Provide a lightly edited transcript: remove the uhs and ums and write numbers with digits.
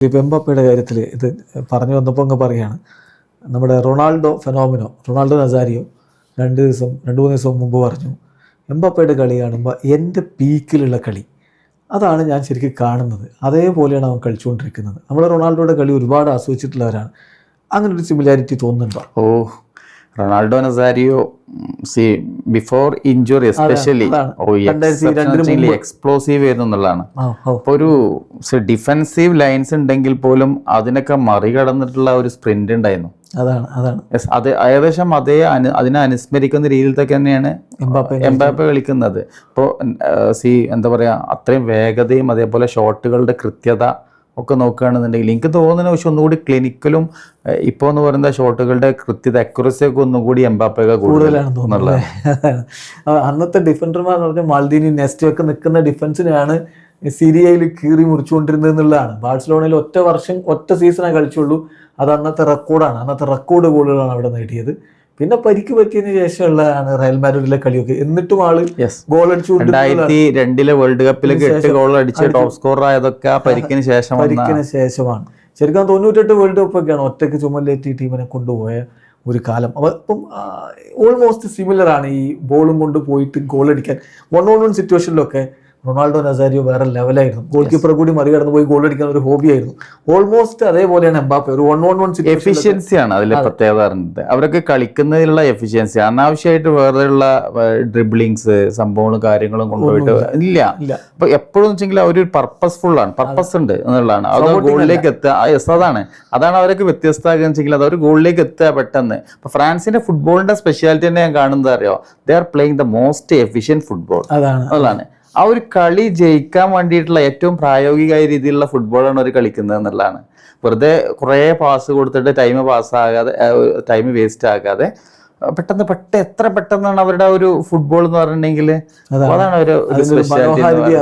എംബാപ്പയുടെ കാര്യത്തിൽ ഇത് പറഞ്ഞു വന്നപ്പോൾ അങ്ങ് പറയുകയാണ്, നമ്മുടെ റൊണാൾഡോ നസാരിയോ രണ്ട് മൂന്ന് ദിവസം മുമ്പ് പറഞ്ഞു, എംബാപ്പയുടെ കളി കാണുമ്പോൾ എൻ്റെ പീക്കിലുള്ള കളി അതാണ് ഞാൻ ശരിക്കും കാണുന്നത്, അതേപോലെയാണ് അവൻ കളിച്ചുകൊണ്ടിരിക്കുന്നത്. നമ്മൾ റൊണാൾഡോയുടെ കളി ഒരുപാട് ആസ്വദിച്ചിട്ടുള്ളവരാണ്. അങ്ങനെ ഒരു സിമിലാരിറ്റി തോന്നുന്നുണ്ടോ? Ronaldo Nazario before injury especially explosive ആയിരുന്നു എന്നുള്ളതാണ്. അപ്പോൾ ഒരു ഡിഫെൻസീവ് ലൈൻസ് ഉണ്ടെങ്കിൽ പോലും അതിനൊക്കെ മറികടന്നിട്ടുള്ള ഒരു സ്പ്രിന്റ് ഉണ്ടായിരുന്നു. അത് ഏകദേശം അതിനെ അനുസ്മരിക്കുന്ന രീതിയിൽ തന്നെയാണ് എംബാപ്പെ കളിക്കുന്നത്. ഇപ്പോൾ എന്താ പറയാ, അത്രയും വേഗതയും അതേപോലെ ഷോട്ടുകളുടെ കൃത്യത ഒക്കെ നോക്കുകയാണെന്നുണ്ടെങ്കിൽ എനിക്ക് തോന്നുന്ന പക്ഷെ ഒന്നുകൂടി ക്ലിനിക്കലും ഇപ്പോൾ എന്ന് പറയുന്ന ഷോട്ടുകളുടെ കൃത്യത അക്യുറസി ഒക്കെ ഒന്നുകൂടി എംബാപ്പയൊക്കെ കൂടുതലാണ് തോന്നുന്നത്. അന്നത്തെ ഡിഫൻഡർമാർ എന്ന് പറഞ്ഞാൽ മാൽദീനി നെസ്റ്റോ ഒക്കെ നിൽക്കുന്ന ഡിഫൻസിനെയാണ് സിരിയയിൽ കീറി മുറിച്ചുകൊണ്ടിരുന്നത് എന്നുള്ളതാണ്. ബാഴ്സലോണയിൽ ഒറ്റ സീസണേ കളിച്ചുള്ളൂ. അത് അന്നത്തെ റെക്കോർഡ് ഗോളുകളാണ് അവിടെ നേടിയത്. പിന്നെ പരിക്ക് പറ്റിയതിന് ശേഷമുള്ളതാണ് റയൽ മാഡ്രിഡിലെ കളിയൊക്കെ. എന്നിട്ടും ആള് ഗോൾ അടിച്ചു. 2002 വേൾഡ് കപ്പിലേക്ക് 8 ഗോൾ അടിച്ച് ടോപ്പ് സ്കോറർ ആയതൊക്കെ പരിക്കിന് ശേഷമാണ്. ശരിക്കും 98 വേൾഡ് കപ്പ് ഒക്കെയാണ് ഒറ്റയ്ക്ക് ചുമലേറ്റി ടീമിനെ കൊണ്ടുപോയ ഒരു കാലം. അപ്പം ഓൾമോസ്റ്റ് സിമിലർ ആണ് ഈ ബോളും കൊണ്ട് പോയിട്ട് ഗോൾ അടിക്കാൻ. 1-on-1 സിറ്റുവേഷനിലൊക്കെ റൊണാൾഡോ നസാരിയോ വേറെ ലെവലായിരുന്നു. ഗോൾ കീപ്പറെ കൂടി മറികടന്ന് പോയി ഗോൾ അടിക്കാൻ ഒരു ഹോബിയായിരുന്നു. ഓൾമോസ്റ്റ് അതേപോലെയാണ് എംബാപ്പെ. ഒരു 1-on-1 എഫിഷ്യൻസിയാണ് അതിലെ പ്രത്യേകത അറിഞ്ഞത്. അവരൊക്കെ കളിക്കുന്നതിലുള്ള എഫിഷ്യൻസി, അനാവശ്യമായിട്ട് വേറെയുള്ള ഡ്രിബിളിങ്സ് സംഭവങ്ങളും കാര്യങ്ങളും കൊണ്ടുപോയിട്ട് ഇല്ല. അപ്പൊ എപ്പോഴും വെച്ചെങ്കിൽ അവർ പർപ്പസ്ഫുൾ ആണ്, പർപ്പസ് ഉണ്ട് എന്നുള്ളതാണ്. അത് ഗോളിലേക്ക് എത്തുക, അതാണ് അവരൊക്കെ വ്യത്യസ്തമാകുക വെച്ചെങ്കിൽ അത് ഒരു ഗോളിലേക്ക് എത്തുക പെട്ടെന്ന്. ഇപ്പൊ ഫ്രാൻസിന്റെ ഫുട്ബോളിന്റെ സ്പെഷ്യാലിറ്റി തന്നെ ഞാൻ കാണുന്നത് അറിയോ, they are playing the most efficient football എന്നുള്ളതാണ്. ആ ഒരു കളി ജയിക്കാൻ വേണ്ടിയിട്ടുള്ള ഏറ്റവും പ്രായോഗികമായ രീതിയിലുള്ള ഫുട്ബോളാണ് അവർ കളിക്കുന്നത് എന്നുള്ളതാണ്. വെറുതെ കുറേ പാസ് കൊടുത്തിട്ട് ടൈം വേസ്റ്റ് ആകാതെ എത്ര പെട്ടെന്നാണ് അവരുടെ ഒരു ഫുട്ബോൾ എന്ന് പറഞ്ഞിട്ടുണ്ടെങ്കിൽ അതാണ് ഒരു സ്പെഷ്യാലിറ്റി.